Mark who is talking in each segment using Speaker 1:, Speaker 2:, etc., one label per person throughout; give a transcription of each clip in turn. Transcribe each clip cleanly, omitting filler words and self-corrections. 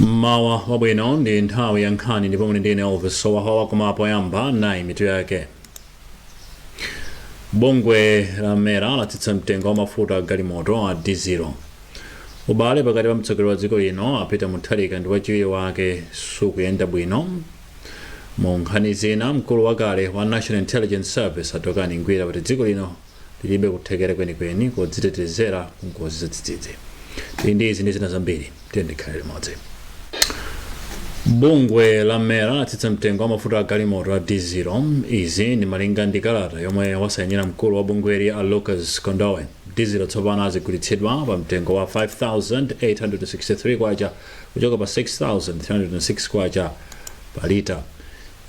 Speaker 1: Mmawa wabwino ndi nthawi ya nkhani ndipo muli ndine Elvis Owahawa kumapo yamba nayi mitu yake. Bungwe la Mera latsitsa mtengo wa mafuta galimoto a diesel. Ubale pakati pa mtsogoleri wa dziko lino apita muthalika ndi wachiwiri wake sukuyenda bwino. Mu nkhani zina mkulu wakale wa National Intelligence Service atokani ngwira kuti dziko lino lilibe kuthekera kwenikweni kodzitetezera ku ngozi zadzidzidzi. Izi ndi zina zambiri tiyendekhalire limodzi. Bungwe la Mera latsitsa mtengo wa mafuta a galimoto a diesel. Izi ndi malinga ndi kalata yomwe wasayinira mkulu wa bungweli a Lucas Kondowe. Diesel tsopano azigulitsidwa pa mtengo wa 5,863 kwacha kuchoka pa 6,306 kwacha pa lita.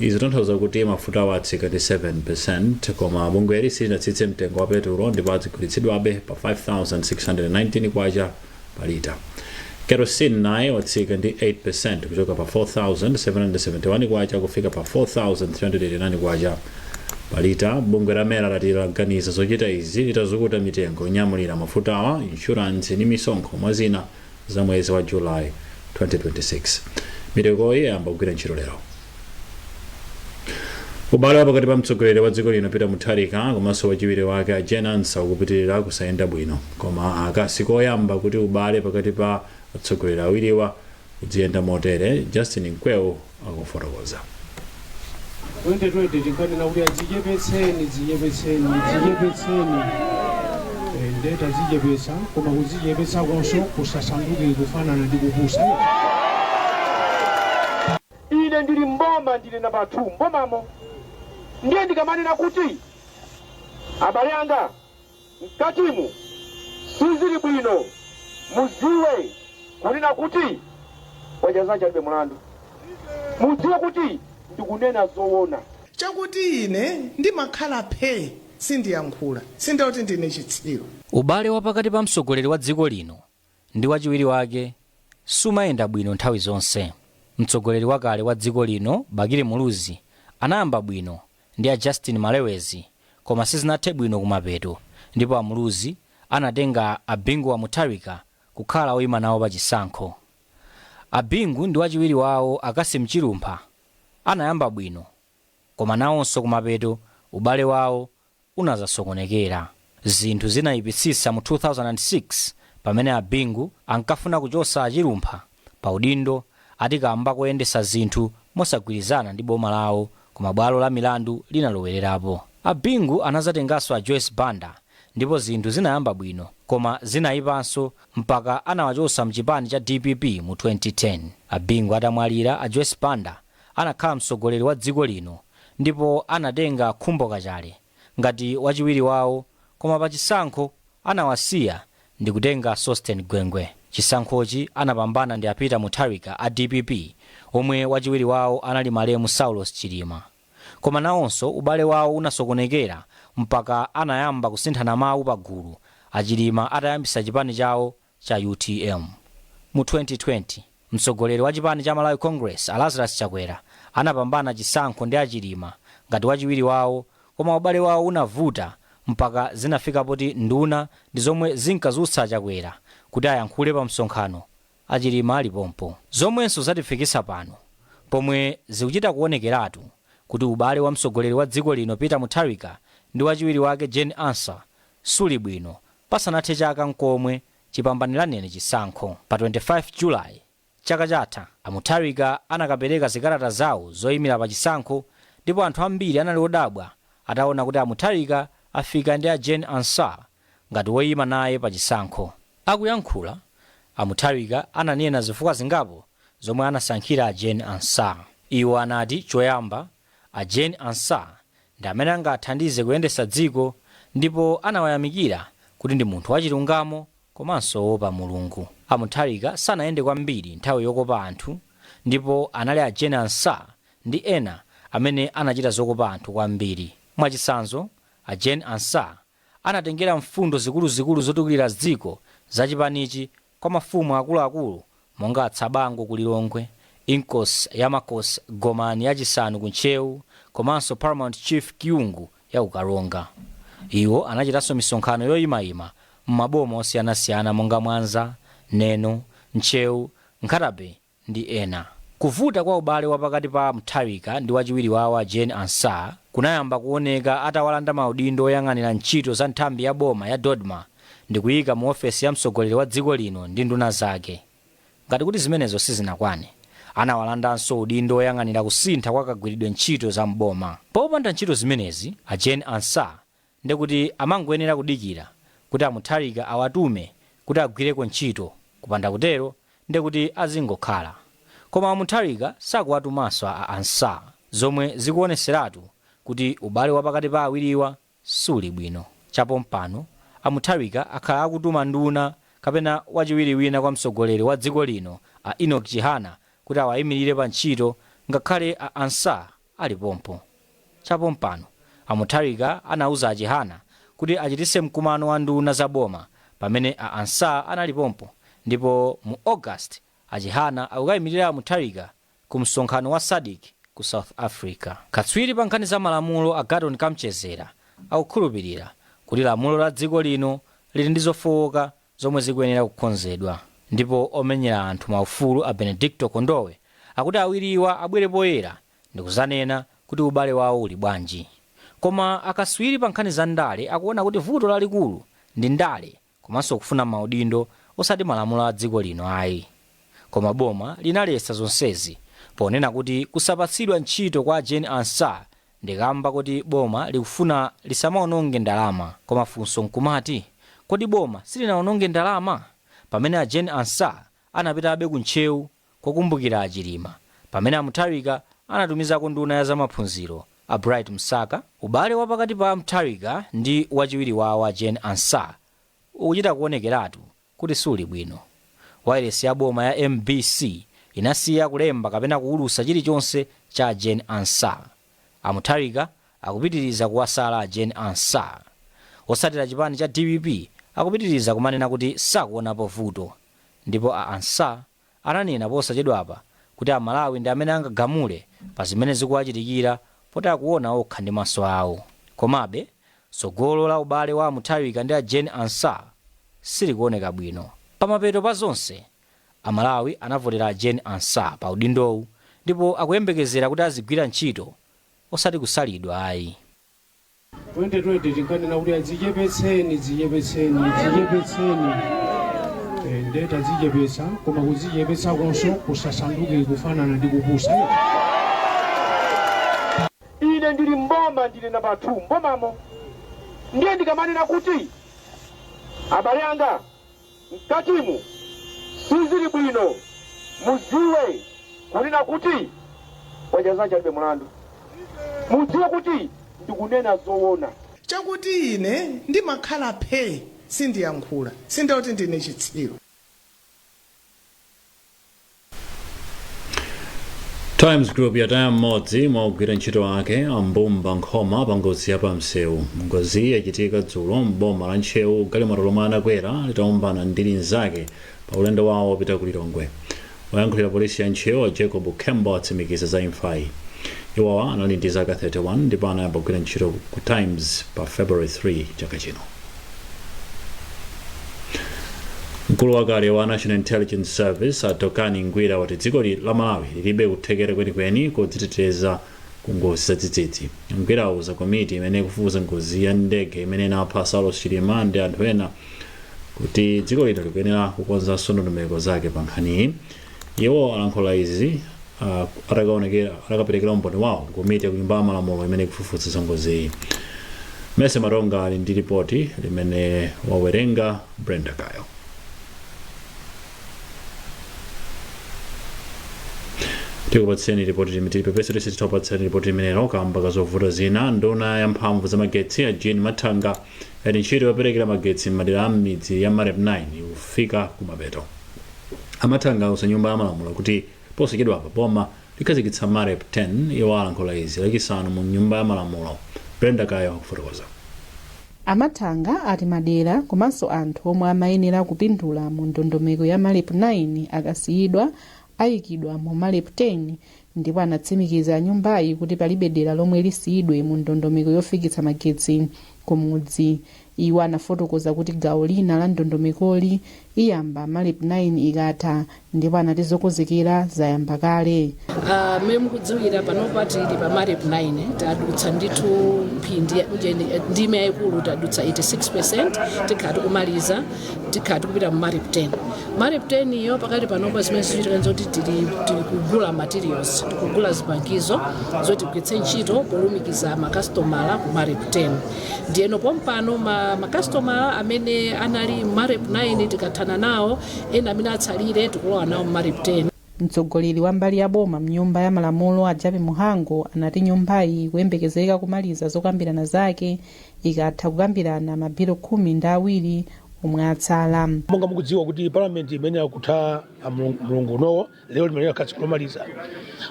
Speaker 1: Izi tonthauza kuti mafuta atsika ndi 7%, koma bungweli silinatsitse mtengo wa petulo ndipo azigulitsidwabe pa 5,619 kwacha pa lita. Kerosene naye watsika ndi 8% kuchoka pa 4,771 kwacha kufika pa 4,389 kwacha pa lita. Bungwe la Mera lati laganiza zochita izi litazukuta mitengo yonyamulira mafutawa, insurance ndi misonkho mwa zina za mwezi wa July 2026. Mitengoyi yayamba kugwira ntchito lero. Ubale pakati pa mtsogoleri wa dziko lino apita muthalika komanso wachiwiri wake a Jen Ansa ukupitirira kusayenda bwino, koma akasi koyamba kuti ubale pakati pa atsogoleri awiriwa uziyenda motere. Justin Nkweu akufotokoza.
Speaker 2: 2020 tinkanena kuti azijepetseni ndeta zijepetsa, koma kuzijepetsa konso kusasanduke kufanana ndi kupusa. Ine ndili mboma, ndili namba 2 mbomamo, ndiye ndikamanena kuti abale anga mkatimu sizili bwino, muziwe kunena kuti wajazanja libe mulandu, muziwe kuti ndikunena zoona.
Speaker 3: Chakuti ine ndimakhala phe sindiyankhula sindauti ndine chitsiru.
Speaker 4: Ubale wapakati pa mtsogoleri wa dziko lino ndi wachiwiri wake sumayenda bwino nthawi zonse. Mtsogoleri wakale wa dziko lino Bakili Muluzi anayamba bwino ndi a Justin Malewezi, koma sizinathe bwino kumapeto, ndipo Muluzi anatenga Abingu wa Mutharika kukhala oyima nawo pa chisankho. Abingu ndi wachiwiri wawo Akasim Chilumpha anayamba bwino, koma nawonso kumapeto ubale wawo unazasokonekera. Zinthu zinayipitsitsa mu 2006 pamene Abingu ankafuna kuchosa Chilumpha pa udindo atikamba kuyendesa zinthu mosagwirizana ndi boma lawo, koma bwalo la milandu linalowererapo. Abingu anazatenganso a Joyce Banda ndipo zinthu zinayamba bwino, koma zinayipanso mpaka anawachosa mchipani cha DPP mu 2010. Abingu atamwalira a Joyce Banda anakhala mtsogoleri wa dziko lino ndipo anatenga Khumbo Kachale ngati wachiwiri wawo, koma pa chisankho anawasiya ndi kutenga Sosten Gwengwe. Chisankhochi anapambana ndi apita mutharika a DPP omwe wachiwiri wawo anali Malemu Saulos Chilima, koma nawonso ubale wawo unasokonekera mpaka anayamba kusinthana mawu pagulu Achilima atayambisa chipani chawo cha UTM. Mu 2020 mtsogoleri wa chipani cha Malawi Congress Lazarus Chakwera anapambana chisankho ndi Achilima ngati wachiwiri wawo, koma ubale wawo unavuta mpaka zinafika poti nduna ndi zomwe zinkazutsa Chakwera kuti ayankhule pa msonkhano Achilima alipompo. Zomwenso zatifikisa pano pomwe zikuchita kuonekeratu kuti ubale wa mtsogoleri wa dziko lino Peter Mutharika ndi wachiwiri wake Jen Ansa suli bwino pasanathe chaka nkomwe chipambaniranene chisankho. Pa 25 July chaka chatha Mutharika anakapereka zikalata zawo zoyimira pa chisankho, ndipo anthu ambiri anali odabwa ataona kuti Mutharika afika ndi a Jen Ansa ngati woyima naye pa chisankho. Akuyankhula Mutharika ananena zifukwa zingapo zomwe anasankhira a Jen Ansa. Iwo anati choyamba a Jen Ansa ndi amene angathandize kuyendesa dziko, ndipo anawayamikira kuti ndi munthu wachilungamo komanso wopa Mulungu. Mutharika sanayende kwambiri nthawi yokopa anthu, ndipo anali a Jen Ansa ndi ena amene anachita zokopa anthu kwambiri. Mwachisanzo a Jen Ansa anatengera mfundo zikuluzikulu zotukulira dziko za chipanichi kwa mafumu akuluakulu monga Tsabango ku Lilongwe, Inkos ya Makos Gomani yachisanu ku Nchewu, komanso Paramount Chief Kiyungu ya Ukaronga. Iwo anachitanso misonkhano yoyimayima m'maboma osiyanasiyana monga Mwanza, Neno, Nchewu, Nkhatabe ndi ena. Kuvuta kwa ubale wapakati pa Mutharika ndi wachiwiri wawo Jane Ansah kunayamba kuoneka atawalanda maudindo oyang'anira ntchito za nthambi ya boma ya Dodma ndi kuyika mu ofesi ya mtsogoleri wa dziko lino ndi nduna zake. Ngati kuti zimenezo sizinakwane, anawalandanso udindo oyang'anira kusintha kwa kagwiridwe ntchito za mboma. Popanda ntchito zimenezi, Jane Ansah ndikuti amangoyenera kudikira kuti Mutharika awatume kuti agwireko ntchito, kupanda kutero ndikuti azingokhala. Koma Mutharika sakuwatumanso Ansah, zomwe zikuoneseratu kuti ubale wapakati pa awiriwa suli bwino. Chapompano Mutharika akhala akutuma nduna kapena wachiwiri wina kwa mtsogoleri wa dziko lino Enoch Chihana kuti awayimirire pa ntchito ngakhale Ansah alipompo. Chapompano Mutharika anauza Chihana kuti achitise mkumano wa nduna za boma pamene Ansah analipompo, ndipo mu August Chihana akukayimirira Mutharika ku msonkhano wa SADC ku South Africa. Katswiri pa nkhani za malamulo Agaton Kamchezera akukhulupirira kuti lamulo la dziko lino lili ndi zofowoka zomwe zikuyenera kukonzedwa, ndipo omenyera anthu maufulu Benedicto Kondowe akuti awiriwa abwere poyera ndi kuzanena kuti ubale wawo uli bwanji. Koma akatswiri pa nkhani za ndale akuona kuti vuto lalikulu ndi ndale komanso kufuna maudindo osati malamulo a dziko lino ayi. Koma boma linalesa zonsezi ponena kuti kusapatsidwa ntchito kwa Jane Ansah ndikamba kuti boma likufuna lisamaononge ndalama. Koma funso nkumati, kodi boma silinaononge ndalama pamene Jane Ansah anapitabe ku ntcheu kokumbukira achilima, pamene Mutharika anatumizako nduna ya zamaphunziro Bright Msaka? Ubale wapakati pa Mutharika ndi wachiwiri wawo Jane Ansah ukuchita kuonekeratu kuti suli bwino. Wailesi ya boma ya MBC inasiya kulemba kapena kuulusa chilichonse cha Jane Ansah. Mutharika akupitiriza kuwasala Jane Ansah. Osatira chipani cha DPP akupitiriza kumanena kuti sakuonapo vuto, ndipo Ansah ananena posachedwapa kuti Malawi ndi amene angagamule pa zimene zikuwachitikira poti akuona okha ndi maso awo. Komabe tsogolo la ubale wa Mutharika ndi Jane Ansah silikuoneka bwino. Pamapeto pa zonse, Malawi anavotera Jane Ansah pa udindowu, ndipo akuyembekezera kuti azigwira ntchito osati kusalidwa ayi.
Speaker 2: 2020 tinkanena kuti azichepetseni ndeta zichepetsa, koma kuzichepetsa konso kusasanduke kufanana ndi kupusa. Ine ndili mboma, ndili namba 2 mbomamo, ndiye ndikamanena kuti abale anga mkatimu sizili bwino, muziwe kunena kuti wajazaja alibe mulandu, muziwe kuti ndikunena zoona.
Speaker 3: Chakuti ine ndimakhala phe sindiyankhula, sindoti ndine chitsiru.
Speaker 1: Times Group yataya mmodzi mwa ogwira ntchito wake ambumba nkhoma pa ngozi ya pamsewu. Ngozi yachitika dzulo m'boma la Ntcheu galimoto lomwe anakwera litaumbana ndi linzake pa ulendo wawo wopita ku Lilongwe. Woyankhulira polisi ya Ntcheu Jacob Kembo atsimikiza za imfayi. Iwowa anali ndi zaka 31 ndipo anayamba kugwira ntchito ku Times pa February 3 chaka chino. Mkulu wakale wa National Intelligence Service Atokani Ngwira wati dziko la Malawi lilibe kuthekera kwenikweni kodziteteza ku ngozi zadzidzidzi. Ngwira auza komiti imene ikufufuza ngozi ya ndege imene inapha Saulos Chilima ndi anthu ena kuti dziko lino likuyenera kukonzanso ndondomeko zake pa nkhaniyi. Iwo alankhula izi atakaperekera umboni wawo komiti ya kunyumba ya malamulo imene ikufufuza za ngoziyi. Mese Maronga ali ndi ripoti limene wawerenga Brenda Kayo. Tikupatseni ripoti limitiri pepeso lisi titopatseni ripoti limenelo kamba kazovuta zina. Nduna ya mphamvu za magetsi ya Jean Matanga yati ntchito yoperekera magetsi m'madera a midzi ya Malep 9 ikufika kumapeto. Amatanga auza nyumba ya malamulo kuti posachedwapa boma likhazikitsa Malep 10 iwo alankhula izi lachisanu mu nyumba ya malamulo. Brenda Kayo akufotokoza.
Speaker 5: Amatanga ati madera komanso anthu omwe amayenera kupindula mu ndondomeko ya Malep 9 akasiyidwa ayikidwa mu Malep 10, ndipo anatsimikiza nyumbayi kuti palibe dera lomwe lisiyidwe mu ndondomeko yofikitsa magetsi kumudzi. iwo anafotokoza kuti gawo lina la ndondomekoli iyamba malepu 9 ikatha ndipo anati zokonzekera zayamba kale.
Speaker 6: Mmene mukudziwira panopa tili pa malepu 9 tadutsa ndithu mphindi ndime yayikulu tadutsa 86%, tikhala tikumaliza tikhala tikupita mu malepu 10. Malepu 10 iyo pakati panopa zimene zichitika nzoti tili kugula materials, tikugula zipangizo zoti tigwiritse ntchito polumikiza makasitomala ku malepu 10. Ndiyeno pompano makasitomala amene anali malepu 9 tikathana nawo, ena amene atsalire tikulowa nawo malepu 10.
Speaker 5: Mtsogoleri wa mbali ya boma mnyumba ya malamulo a Jape Muhango anati nyumbayi kuyembekezeka kumaliza zokambirana zake ikatha kukambirana mabhilo 12 omwe atsala.
Speaker 7: Monga mukudziwa kuti parliament imene yakutha mulungu unowo lero limenera khatsi kulomaliza.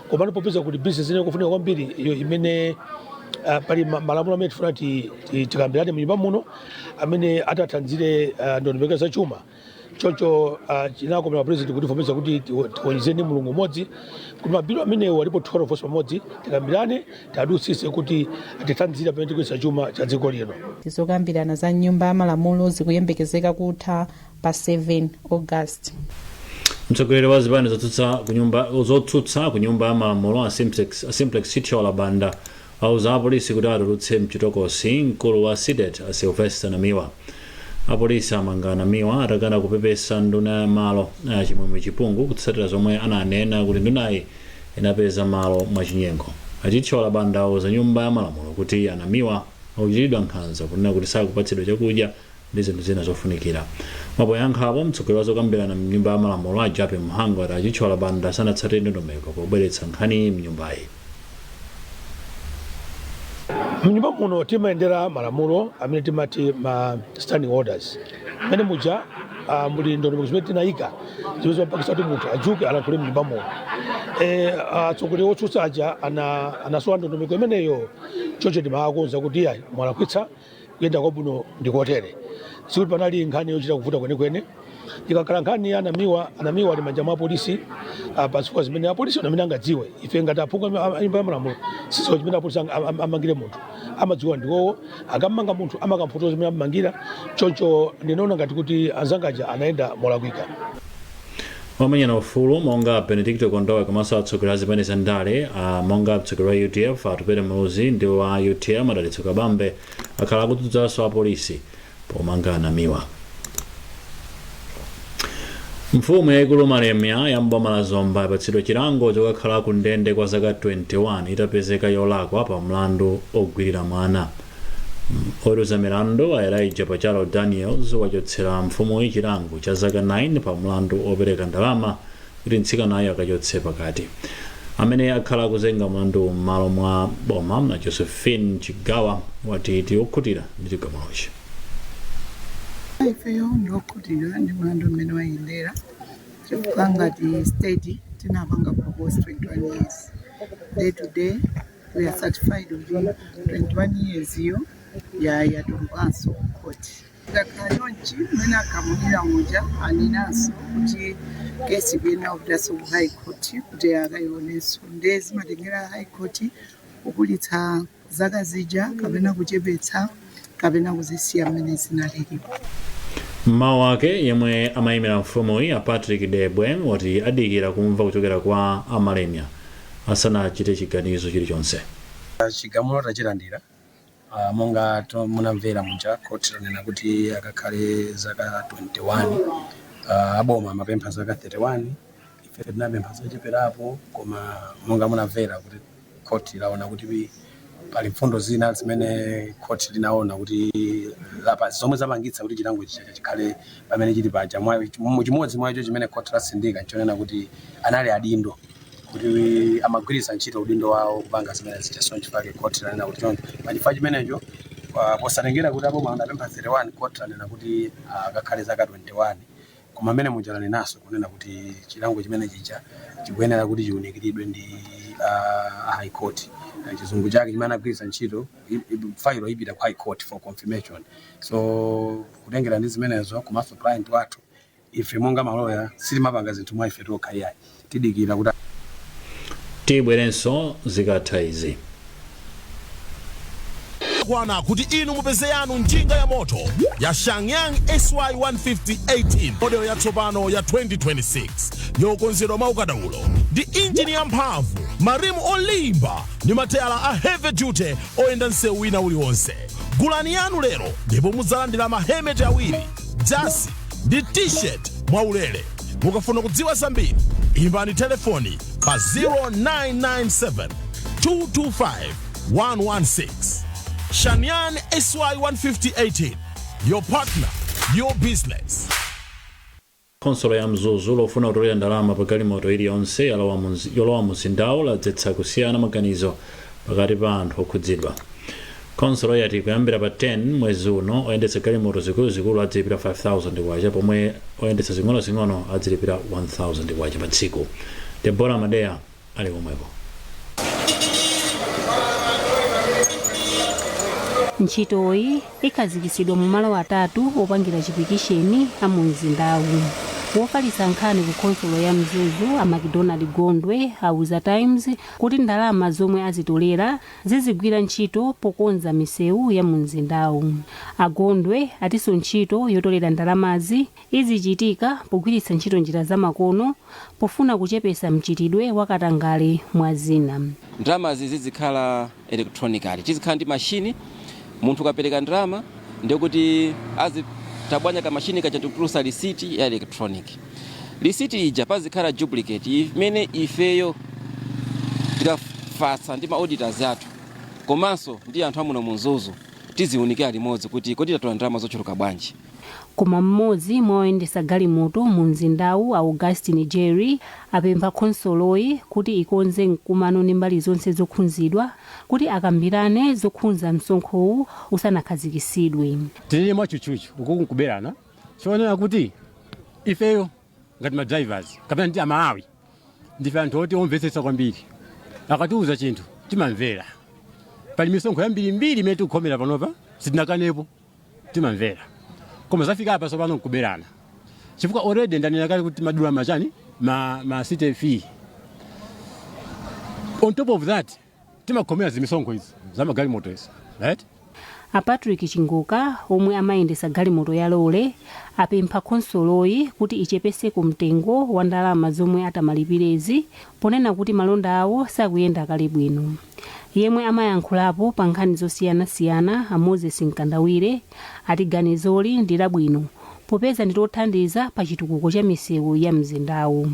Speaker 7: Komano popeza kuti business ine kufunika kwambiri iyo imene pali malamulo amene tifuna tikambirane munyumba muno amene atathanzire ndondomeko za chuma. Chocho chinakomera president kuti fomeza kuti tiwonjezeni mulungu umodzi kuti mabhilo amenewo alipo 12 fonse pamodzi tikambirane tadutsise kuti atithanzire pamene tikuisa chuma cha dziko lino.
Speaker 5: Zokambirana za nyumba ya malamulo zikuyembekezeka kutha pa 7 August.
Speaker 1: Mtsogoleri wa zipani zotsutsa ku nyumba ya malamulo a Simplex City Banda auza apolisi kuti atulutse mchitokosi mkulu wa SIDET a Sylvester Namiwa. Apolisi amanga Namiwa atakana kupepesa nduna ya malo chimwemwe chipungu kutsatira zomwe ananena kuti ndunayi inapeza malo mwachinyengo. Achitchola Banda auza nyumba ya malamulo kuti Namiwa auchitidwa nkhanza kunena kuti sakupatsidwa chakudya ndi zinthu zina zofunikira. Mapoyankhapo mtsogoleri wa zokambirana mnyumba ya malamulo a Jape Muhango ati achitchola Banda sanatsatire ndondomeko pobweretsa nkhani mnyumbayi.
Speaker 7: Mnyumba muno timayendera malamulo amene timati ma standing orders. Mene muja muli ndondomeko zimene tinayika zimene zimapangitsa kuti munthu adzuke alankhule mnyumba muno. Atsogoleri otsutsa aja anasowa ndondomeko imeneyo chocho timakonza kuti ayi mwalakwitsa kuyenda kwabwino ndikotere. Sikuti panali nkhani yochita kuvuta kwenekwene. Ikakhala nkhani ya Namiwa ali manja mwa apolisi pazifukwa zimene apolisi amene angadziwe. Ife ngati aphungu nyumba ya malamulo siso chimene apolisi amangire munthu amadziwa ndiwowo akamanga munthu amakamfutoza zimene amamangira. Chocho ndinaona ngati kuti anzangaja anaenda molakwika.
Speaker 1: Wamenyana ufulu monga Benedicto Kondowe komanso atsogoleri a zipani za ndale monga atsogoleri wa UTF atupere Muluzi ndi wa UTM Madalitso Kabambe akhala akudzutsanso apolisi pomanga Namiwa. Mfumu yaikulu Malemya yamboma la Zomba yapatsidwa chilango chokakhala ku ndende kwa zaka 21 itapezeka yolakwa pa mlandu ogwirira mwana. Oweruza milandu a Elijah Pachalo Daniels wachotsera mfumuyi chilango cha zaka 9 pa mlandu opereka ndalama kuti mtsikanayo akachotse pakati. Amene akhala akuzenga mlandu m'malo mwa boma na Josephine Chigawa wati tikukhutira ndi chigamulochi.
Speaker 8: Ifeyo ndokutira ndi mlandu mmene wayendera chifukwa ngati state tinapanga propose 21 years. Day to day we are certified kuti 21 years iyo yatulukanso court. Ikakhala chonchi mmene akamulira muja aninanso kuti kesi kuyena kupitaso ku high court kuti akayionenso. Nde zimatengera high court kukulitsa zaka zija kapena kuchepetsa kapena kuzisiya mmene zinaliripo.
Speaker 1: Mmawa wake yemwe amayimira mfumuyi a Patrick Debwe wati adikira kumva kuchokera kwa Amalemya asanachite chiganizo chilichonse.
Speaker 9: Chigamulo tachilandira monga munamvera muja koti lanena kuti akakhale zaka 21 aboma amapempha zaka 31 ife tinapempha zocheperapo koma monga munamvera kuti koti laona kuti pali mfundo zina zimene koti linaona kuti lapa zomwe zapangitsa kuti chilango chikhale pamene chili paja chimodzi mwacho chimene koti lasindika nchonena kuti anali adindo kuti amagwiritsa ntchito udindo wawo kupanga zimene zichaso nchifake koti lanena kuti choncho pachifukwa chimenecho posatengera kuti aboma anapempha 31 koti lanena kuti akakhale zaka 21 koma amene muja lanenaso kunena kuti chilango chimene chicha chikuyenera kuti chiunikiridwe ndi high court. Chizungu chake chimene agwiritsa ntchito file ipita kwa high court for confirmation. So kutengera ndi zimenezo komanso client wathu ife monga maloya sitimapanga zinthu mwa ife tokha iyayi tidikira kuti
Speaker 1: tibwerenso zikatha izi.
Speaker 10: yakwana kuti inu mupeze yanu njinga ya moto ya Shangyang SY150-18 modelo yatsopano ya 2026 yokonzedwa mwaukadaulo ndi injini yamphamvu, marimu olimba ndi matayala a heavy duty oyenda msewu wina uliwonse. Gulani yanu lero ndipo mudzalandira mahemeti awiri, jasi ndi t-shirt mwaulere. Mukafuna kudziwa zambiri, imbani telefoni pa 0997 225 116. Shangyang SY150-18, your partner, your business.
Speaker 1: Konsolo ya Mzuzu lofuna kutolera ndalama pa galimoto iliyonse yolowa mzindawo ladzetsa kusiyana maganizo pakati pa anthu okhudzidwa. Konsolo yati kuyambira pa 10 mwezi uno oyendetsa galimoto zikuluzikulu adzilipira 5,000 kwacha, pomwe oyendetsa zing'onozing'ono adzilipira 1,000 kwacha pa tsiku. Debora Madea ali komweko.
Speaker 11: Ntchitoyi ikhazikitsidwa mu malo atatu opangira chipikisheni a mu mzindawu. Wofalitsa nkhani ku konsolo ya Mzuzu a McDonald Gondwe auza Times kuti ndalama zomwe azitolera zizigwira ntchito pokonza misewu ya mu mzindawu. Agondwe atinso ntchito yotolera ndalamazi izichitika pogwiritsa ntchito njira zamakono pofuna kuchepesa mchitidwe wakatangale mwa zina.
Speaker 12: Ndalamazi zizikhala electronically, tizikhala ndi mashini. Munthu kapereka ndalama ndikuti azitabwanya ka mashini kachatutulusa risiti ya electronic. Risiti ija pazikhala duplicate imene ifeyo tikafatsa ndi ma auditors athu komanso ndi anthu amuno mu Mzuzu tiziunikira limodzi kuti kodi tatola ndalama zochuluka bwanji.
Speaker 11: Koma mmodzi mwa oyendetsa galimoto mu mzindawu Augustine Jerry apempha konsoloyi kuti ikonze mkumano ndi mbali zonse zokhunzidwa kuti akambirane zokhunza msonkhowu usanakhazikitsidwe.
Speaker 13: Tili mwachuchuchu uku nkuberana chionera kuti ifeyo ngati ma drivers kapena ndi Malawi ndife anthu oti omvetsetsa kwambiri. Akatiuza chinthu timamvera. Pali misonkho yambirimbiri imene tikukhomera panopa sitinakanepo timamvera. Koma zafika apa sopano nkuberana. Chifukwa already ndanena kale kuti madula machani ma city fee. On top of that, timakhomera zimisonkho izi za magalimoto izi, right?
Speaker 11: A Patrick Chinguka omwe amayendetsa galimoto ya lole apempha konsoloyi kuti ichepese ku mtengo wa ndalama zomwe atamalipirezi ponena kuti malonda awo sakuyenda kale bwino. Yemwe amayankhulapo pa nkhani zosiyanasiyana a Moses Nkandawire ati ganizoli ndi labwino popeza ndilothandiza pa chitukuko cha misewu ya mzindawu.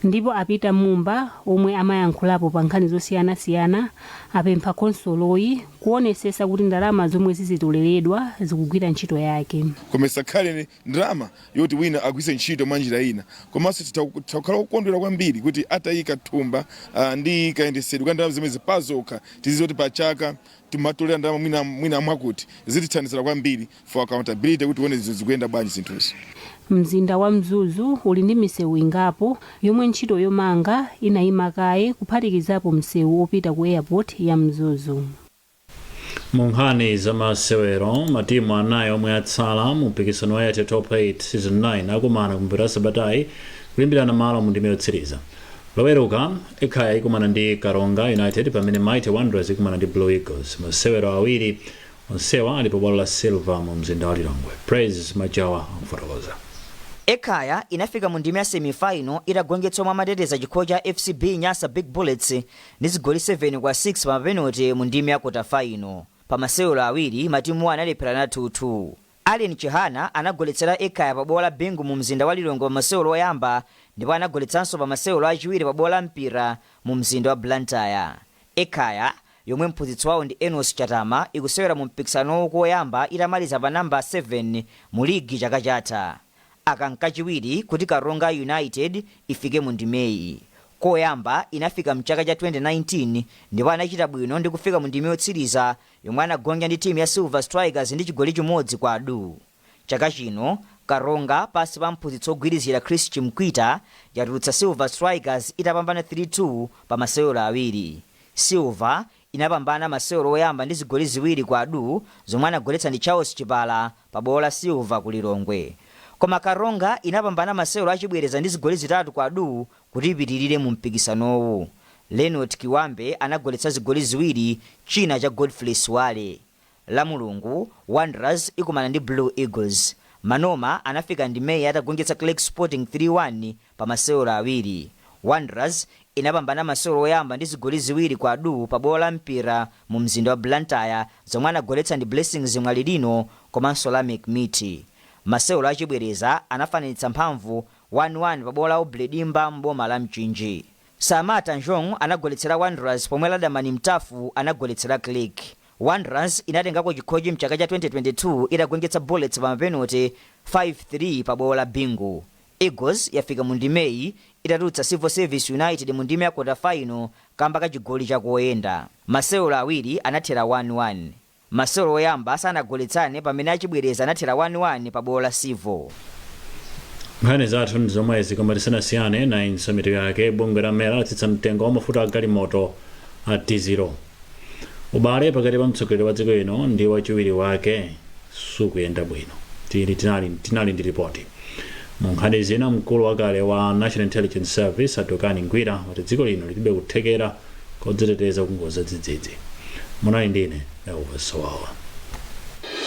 Speaker 11: Ndipo apita Mumba omwe amayankhulapo pa nkhani zosiyanasiyana apempha konsoloyi kuonesesa kuti ndalama zomwe zizitoleredwa zikugwira ntchito yake.
Speaker 14: Komesa khale ndalama yoti wina agwise ntchito mwanjira ina komanso titakhala kukondwera kwambiri kuti atayika thumba ndi kayendesedwe kwa ndalama zimene zipazoka tizizoti pa chaka timatolera ndalama mwina mwakuti zitithandizira kwambiri for accountability kuti wone zikuyenda bwanji zinthuzi.
Speaker 11: Mzinda wa Mzuzu uli ndi misewu ingapo yomwe ntchito yomanga inayima kaye kuphatikizapo msewu opita ku airport ya Mzuzu.
Speaker 1: Mu nkhani za masewero matimu anayi omwe atsala mu mpikisano wa Top 8 season 9 akumana kumpira sabatayi kulimbirana malo mu ndime yotsiriza. Loweruka ikhaya ikumana ndi Karonga United pamene Mighty Wanderers ikumana ndi Blue Eagles. Masewero awiri onsewa ali pa bwalo la Silver mu mzinda wa Lilongwe. Praise Majawa amfotokoza.
Speaker 15: Ekaya inafika mu ndime ya semi-final itagonjetsa mwa madedeza chikho cha FCB Nyasa Big Bullets ndi zigoli 7-6 pa penalty mu ndime ya quarter final. Pa masewero awiri matimu analephera 2-2. Allen Chihana anagoletsera Ekaya pa bwalo la Bingu mu mzinda wa Lilongwe pa masewero oyamba ndipo anagoletsanso pa masewero achiwiri pa bwalo la mpira mu mzinda wa Blantyre. Ekaya yomwe mphunzitsi wawo ndi Enos Chatama ikusewera mu mpikisano woyamba itamaliza pa namba 7 mu ligi chaka chatha. Akankachiwiri kuti Karonga United ifike mu ndimeyi. Koyamba inafika mchaka cha 2019 ndipo anachita bwino ndi kufika mu ndime yotsiriza yomwe anagonja ndi timu ya Silver Strikers ndi chigoli chimodzi kwa adu. Chaka chino Karonga pasi pa mphunzitsi ogwirizira Chris Chimkwita yatulutsa Silver Strikers itapambana 3-2 pa masewero awiri. Silver inapambana masewero oyamba ndi zigoli ziwiri kwa adu zomwe anagoletsa ndi Charles Chipala pa bwalo la Silver ku Lilongwe. Koma Karonga inapambana masewero achibwereza ndi zigoli zitatu kwa adu kuti ipitirire mu mpikisanowu. Lenot Kiwambe anagoletsa zigoli ziwiri, china cha Godfrey Swale. la mulungu wanderers ikumana ndi blue eagles. manoma anafika ndi meyi atagonjetsa Clark Sporting 3-1 pa masewero awiri. wanderers inapambana masewero oyamba ndi zigoli ziwiri kwa adu pa bola la mpira mu mzinda wa Blantyre zomwe anagoletsa ndi Blessings Mwalidino komanso Lamek Miti. masewero achibwereza anafananitsa mphamvu 1-1 pa bola la Obledimba mboma la Mchinji. Samata Njong anagoletsera Wanderers pomwe Ladamani Mtafu anagoletsera Clark. Wanderers inatengako chikhochi mchaka cha 2022 itagonjetsa Bullets pa mapenalty 5-3 pa bola la Bingu. Eagles yafika mu ndimeyi itatulutsa Civil Service United mu ndime ya quarter final kamba ka chigoli chakoyenda. masewero awiri anathera 1-1. masewero oyamba sanagoletsane pamene achibwereza anathera 1-1 pa bola la Civil.
Speaker 1: Nkhani zathu zomwe zikamalisiyane na insamito yake bungwe la mera latsitsa mtengo wa mafuta a galimoto a D0. ubale pakati pa mtsogoleri wa dziko lino ndi wachiwiri wake sukuyenda bwino. tinali ndi ripoti. mu nkhani zina mkulu wakale wa National Intelligence Service Nkhani Ngwira wati dziko lino lilibe kuthekera kodziteteza kungozi za dzidzidzi. munali ndine Elvis Wawa.